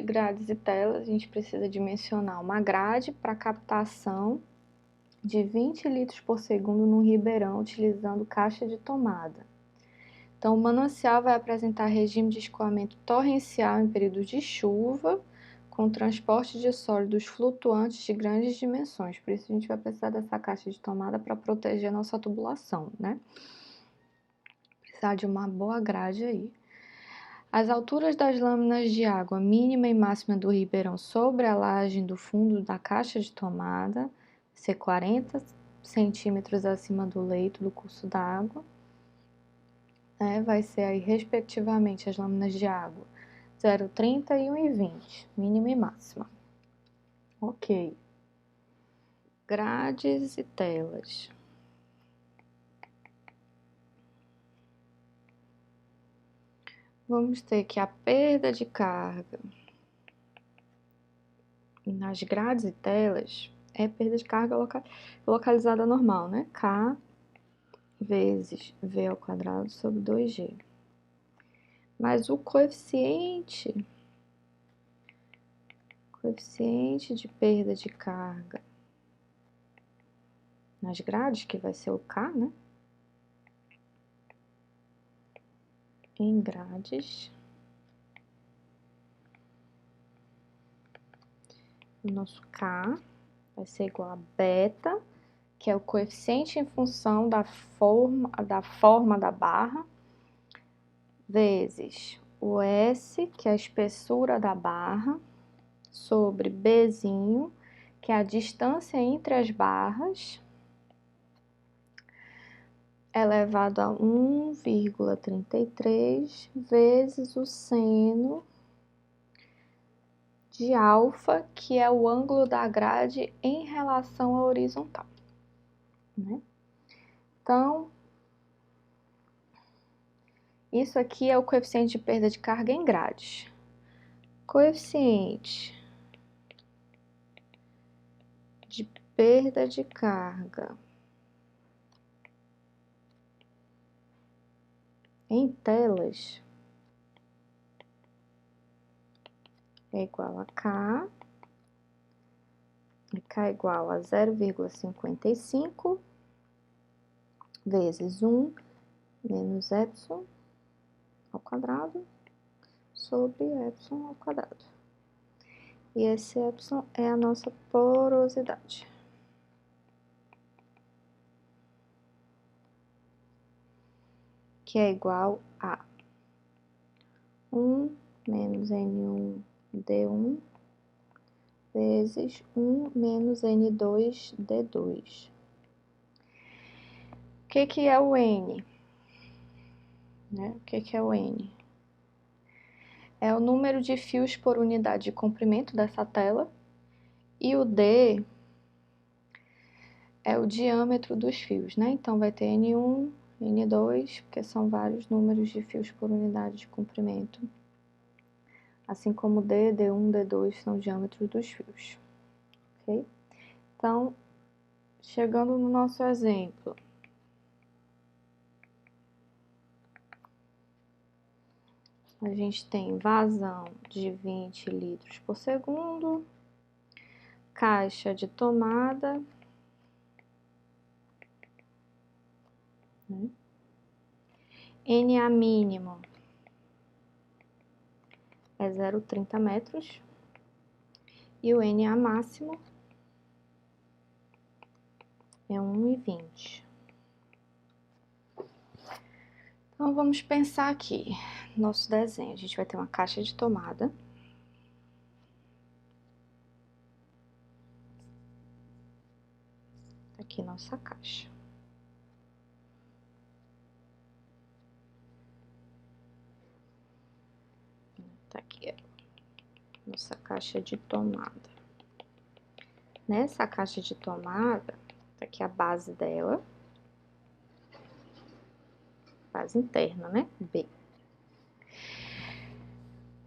grades e telas, a gente precisa dimensionar uma grade para captação de 20 litros por segundo no ribeirão, utilizando caixa de tomada. Então, o manancial vai apresentar regime de escoamento torrencial em períodos de chuva, com transporte de sólidos flutuantes de grandes dimensões. Por isso, a gente vai precisar dessa caixa de tomada para proteger a nossa tubulação, né? Precisar de uma boa grade aí. As alturas das lâminas de água mínima e máxima do ribeirão sobre a laje do fundo da caixa de tomada, ser 40 centímetros acima do leito do curso d'água, né? Vai ser aí, respectivamente, as lâminas de água 0,30 e 1,20, mínima e máxima. Ok. Grades e telas. Vamos ter que a perda de carga nas grades e telas é perda de carga localizada normal, né? K vezes V ao quadrado sobre 2G. Mas o coeficiente de perda de carga nas grades, que vai ser o K, né? Em grades, o nosso K vai ser igual a beta, que é o coeficiente em função da forma da barra, vezes o S, que é a espessura da barra, sobre Bzinho, que é a distância entre as barras, elevado a 1,33 vezes o seno de alfa, que é o ângulo da grade em relação à horizontal, né? Então, isso aqui é o coeficiente de perda de carga em grades. Coeficiente de perda de carga em telas é igual a K, e K é igual a 0,55 vezes 1 menos epsilon ao quadrado sobre epsilon ao quadrado. E esse epsilon é a nossa porosidade. Que é igual a 1 menos N1D1 vezes 1 menos N2D2. O que é o N? Né? O que é o N? É o número de fios por unidade de comprimento dessa tela, e o D é o diâmetro dos fios, né? Então, vai ter N1, N2, porque são vários números de fios por unidade de comprimento. Assim como D, D1, D2 são o diâmetro dos fios, ok? Então, chegando no nosso exemplo, a gente tem vazão de 20 litros por segundo, caixa de tomada, né? NA mínimo é 0,30 metros e o NA máximo é 1,20. Então, vamos pensar aqui no nosso desenho. A gente vai ter uma caixa de tomada. Aqui nossa caixa. Tá aqui, nossa caixa de tomada. Nessa caixa de tomada, tá aqui a base dela. Base interna, né? B.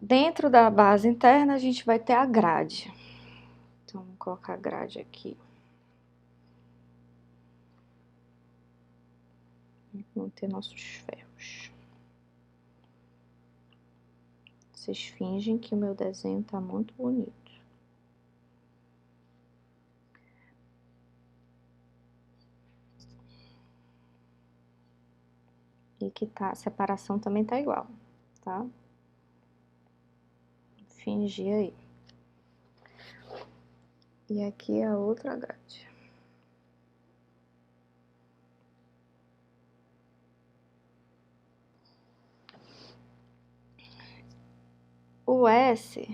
Dentro da base interna, a gente vai ter a grade. Então, vamos colocar a grade aqui. Vamos ter nossos ferros. Vocês fingem que o meu desenho tá muito bonito. E que a separação também tá igual, tá? Fingir aí. E aqui é a outra grade. O S,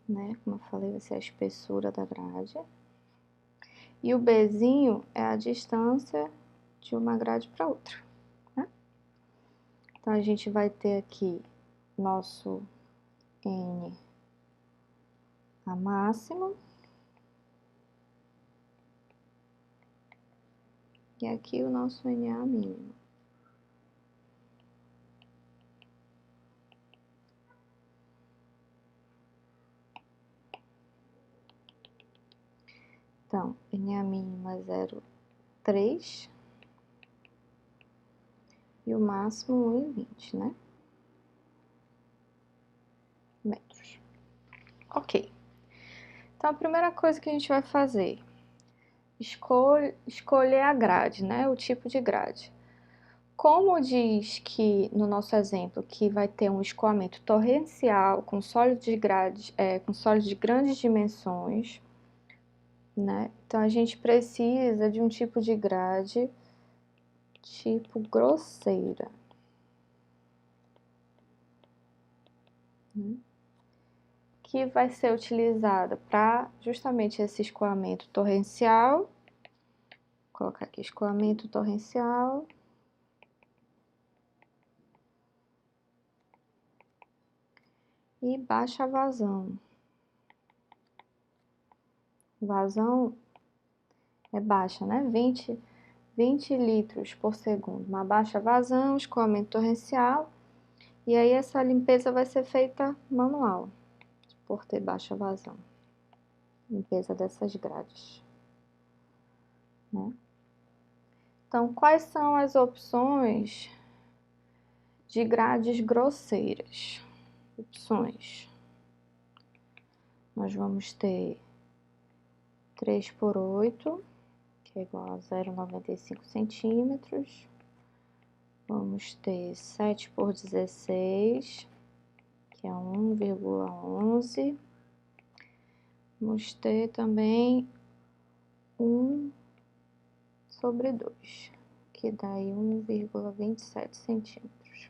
né, como eu falei, vai ser a espessura da grade. E o Bzinho é a distância de uma grade para outra, né? Então, a gente vai ter aqui nosso N a máxima. E aqui o nosso NA mínimo. Então, NA mínima é 0,3 e o máximo 1,20, né? Metros. Ok. Então, a primeira coisa que a gente vai fazer, escolher a grade, né? O tipo de grade. Como diz que, no nosso exemplo, que vai ter um escoamento torrencial com sólidos de grandes dimensões, né? Então, a gente precisa de um tipo de grade tipo grosseira, né? Que vai ser utilizada para justamente esse escoamento torrencial. Vou colocar aqui escoamento torrencial. E baixa vazão. Vazão é baixa, né? 20 litros por segundo. Uma baixa vazão, escoamento torrencial. E aí essa limpeza vai ser feita manual, por ter baixa vazão. Limpeza dessas grades, né? Então, quais são as opções de grades grosseiras? Opções. Nós vamos ter 3/8, que é igual a 0,95 centímetros. Vamos ter 7/16, que é 1,11. Vamos ter também 1/2, que dá aí 1,27 centímetros.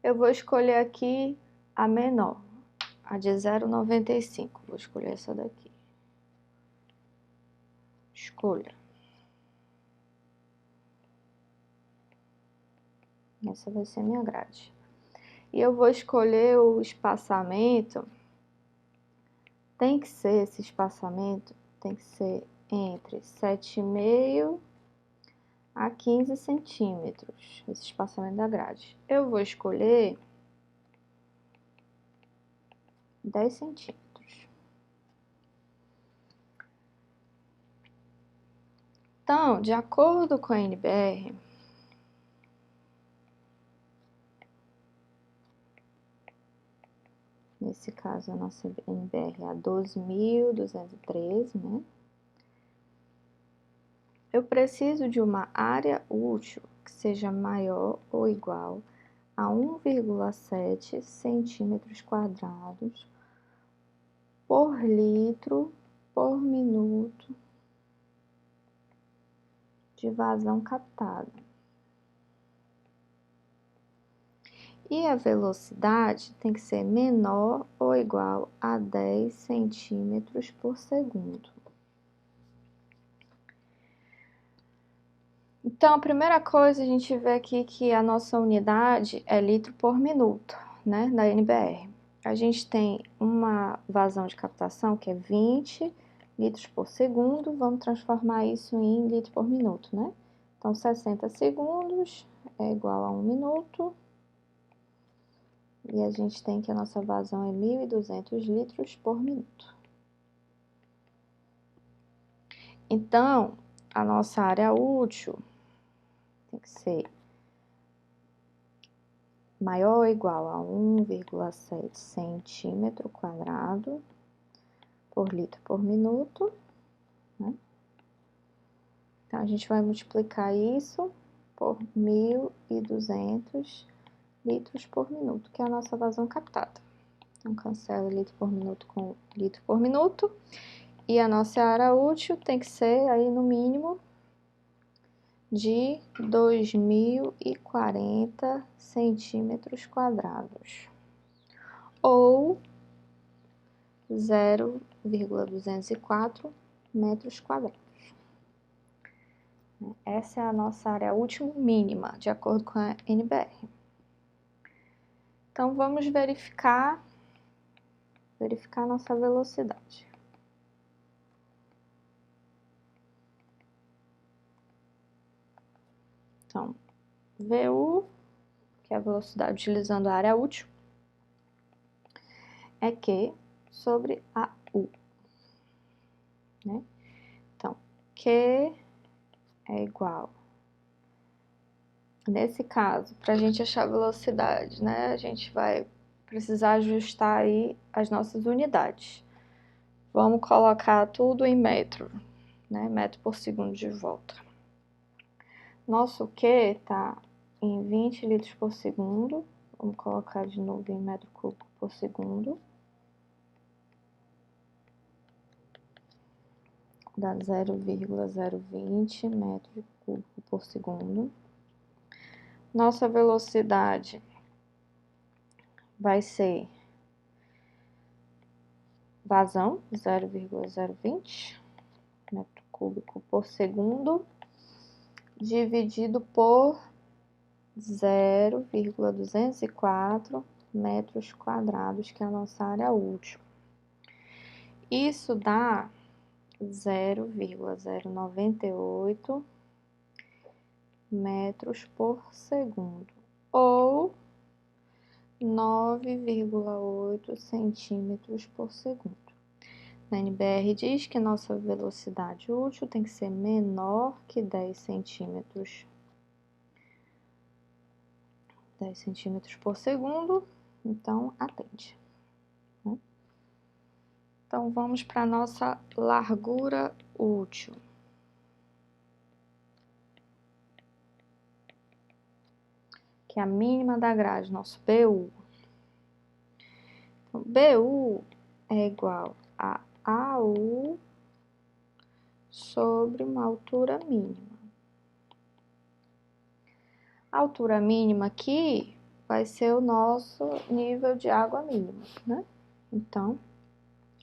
Eu vou escolher aqui a menor, a de 0,95. Vou escolher essa daqui. Escolha. Essa vai ser a minha grade. E eu vou escolher o espaçamento. Esse espaçamento tem que ser entre 7,5 a 15 centímetros, esse espaçamento da grade. Eu vou escolher 10 centímetros. Então, de acordo com a NBR, nesse caso a nossa NBR é a 12.213, né? Eu preciso de uma área útil que seja maior ou igual a 1,7 centímetros quadrados por litro por minuto de vazão captada. E a velocidade tem que ser menor ou igual a 10 centímetros por segundo. Então, a primeira coisa, a gente vê aqui que a nossa unidade é litro por minuto, né, da NBR. A gente tem uma vazão de captação que é 20 litros por segundo, vamos transformar isso em litro por minuto, né? Então, 60 segundos é igual a 1 minuto. E a gente tem que a nossa vazão é 1.200 litros por minuto. Então, a nossa área útil tem que ser maior ou igual a 1,7 centímetro quadrado por litro por minuto, né? Então, a gente vai multiplicar isso por 1.200 litros por minuto, que é a nossa vazão captada. Então, cancela litro por minuto com litro por minuto. E a nossa área útil tem que ser aí no mínimo de 2.040 centímetros quadrados, ou 0,204 metros quadrados. Essa é a nossa área útil mínima, de acordo com a NBR. Então, vamos verificar a nossa velocidade. Então, VU, que é a velocidade utilizando a área útil, é Q sobre a U, né? Então, Q é igual. Nesse caso, para a gente achar a velocidade, né? A gente vai precisar ajustar aí as nossas unidades. Vamos colocar tudo em metro, né? Metro por segundo de volta. Nosso Q está em 20 litros por segundo. Vamos colocar de novo em metro cúbico por segundo. Dá 0,020 metro cúbico por segundo. Nossa velocidade vai ser vazão, 0,020 metro cúbico por segundo, dividido por 0,204 metros quadrados, que é a nossa área útil. Isso dá 0,098 metros por segundo, ou 9,8 centímetros por segundo. Na NBR diz que nossa velocidade útil tem que ser menor que 10 centímetros por segundo, então atende, né? Então, vamos para a nossa largura útil. Que é a mínima da grade, nosso BU. Então, BU é igual a AU sobre uma altura mínima. A altura mínima aqui vai ser o nosso nível de água mínimo, né? Então,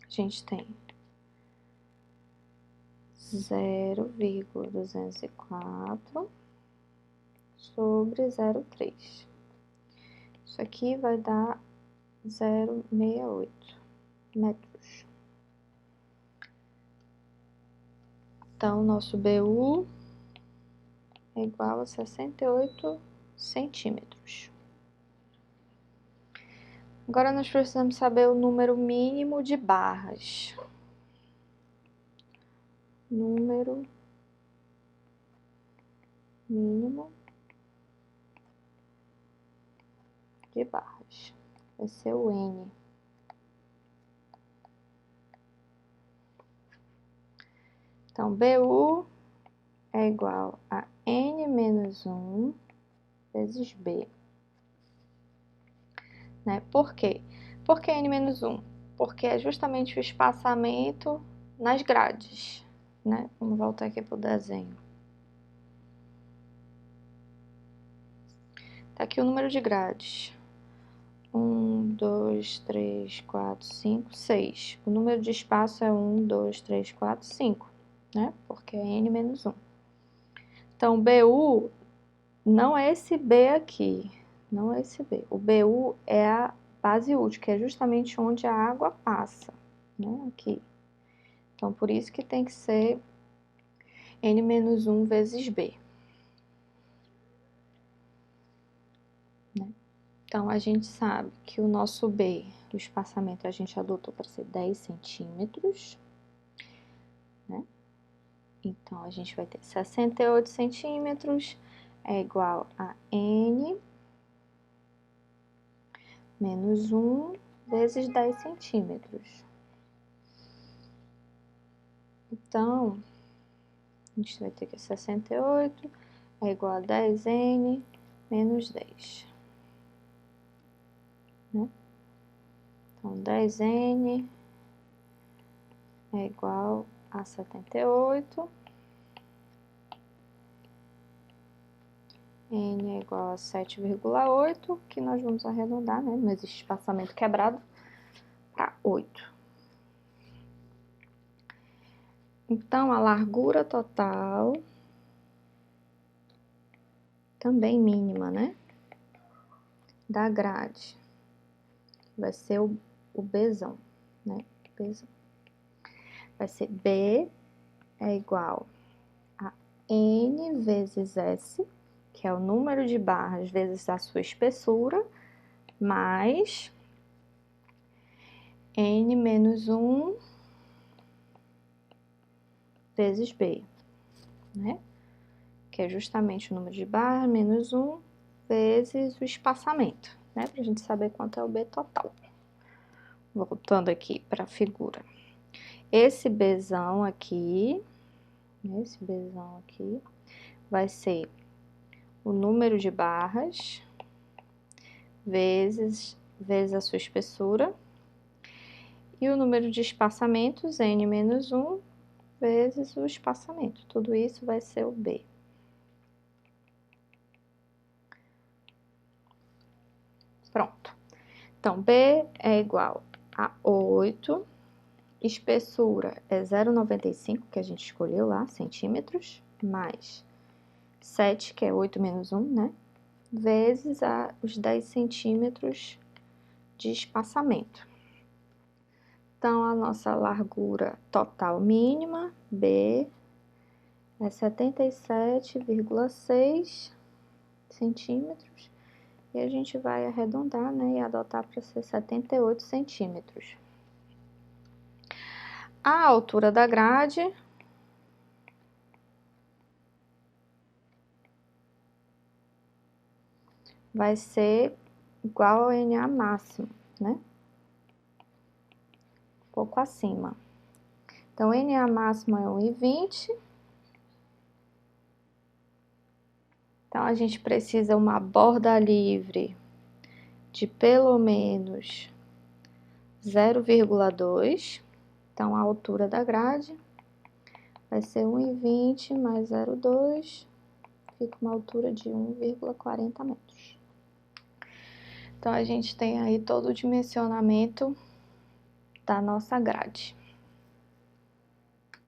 a gente tem 0,204 sobre 0,3. Isso aqui vai dar 0,68 metros. Então, nosso BU é igual a 68 centímetros. Agora, nós precisamos saber o número mínimo de barras. Número mínimo de barras. Vai ser o N. Então, BU é igual a N menos 1 vezes B. Né? Por quê? Por que N menos 1? Porque é justamente o espaçamento nas grades, né? Vamos voltar aqui para o desenho. Tá aqui o número de grades. 1, 2, 3, 4, 5, 6. O número de espaço é 1, 2, 3, 4, 5, né? Porque é N menos 1. Então, BU não é esse B aqui, não é esse B. O BU é a base útil, que é justamente onde a água passa, né? Aqui. Então, por isso que tem que ser N menos 1 vezes B. Né? Então, a gente sabe que o nosso B, o espaçamento, a gente adotou para ser 10 centímetros, né? Então, a gente vai ter 68 centímetros é igual a N menos 1 vezes 10 centímetros. Então, a gente vai ter que 68 é igual a 10N menos 10. Né? Então, 10N é igual a 78. N é igual a 7,8, que nós vamos arredondar, né? Não existe espaçamento quebrado, para 8. Então, a largura total, também mínima, né? Da grade, vai ser o Bzão, né? Bzão. Vai ser B é igual a N vezes S, que é o número de barras vezes a sua espessura, mais N menos 1 vezes B, né? Que é justamente o número de barras menos 1 vezes o espaçamento, né? Pra gente saber quanto é o B total. Voltando aqui para a figura. Esse Bzão aqui, vai ser o número de barras vezes a sua espessura, e o número de espaçamentos, N menos 1, vezes o espaçamento. Tudo isso vai ser o B. Pronto. Então, B é igual a 8, espessura é 0,95, que a gente escolheu lá, centímetros, mais 7, que é 8 menos 1, né? Vezes os 10 centímetros de espaçamento. Então, a nossa largura total mínima, B, é 77,6 centímetros. E a gente vai arredondar, né, e adotar para ser 78 centímetros. A altura da grade vai ser igual ao NA máximo, né? Um pouco acima. Então, NA máximo é 1,20. Então, a gente precisa uma borda livre de pelo menos 0,2. Então, a altura da grade vai ser 1,20 mais 0,2, fica uma altura de 1,40 metros. Então, a gente tem aí todo o dimensionamento da nossa grade.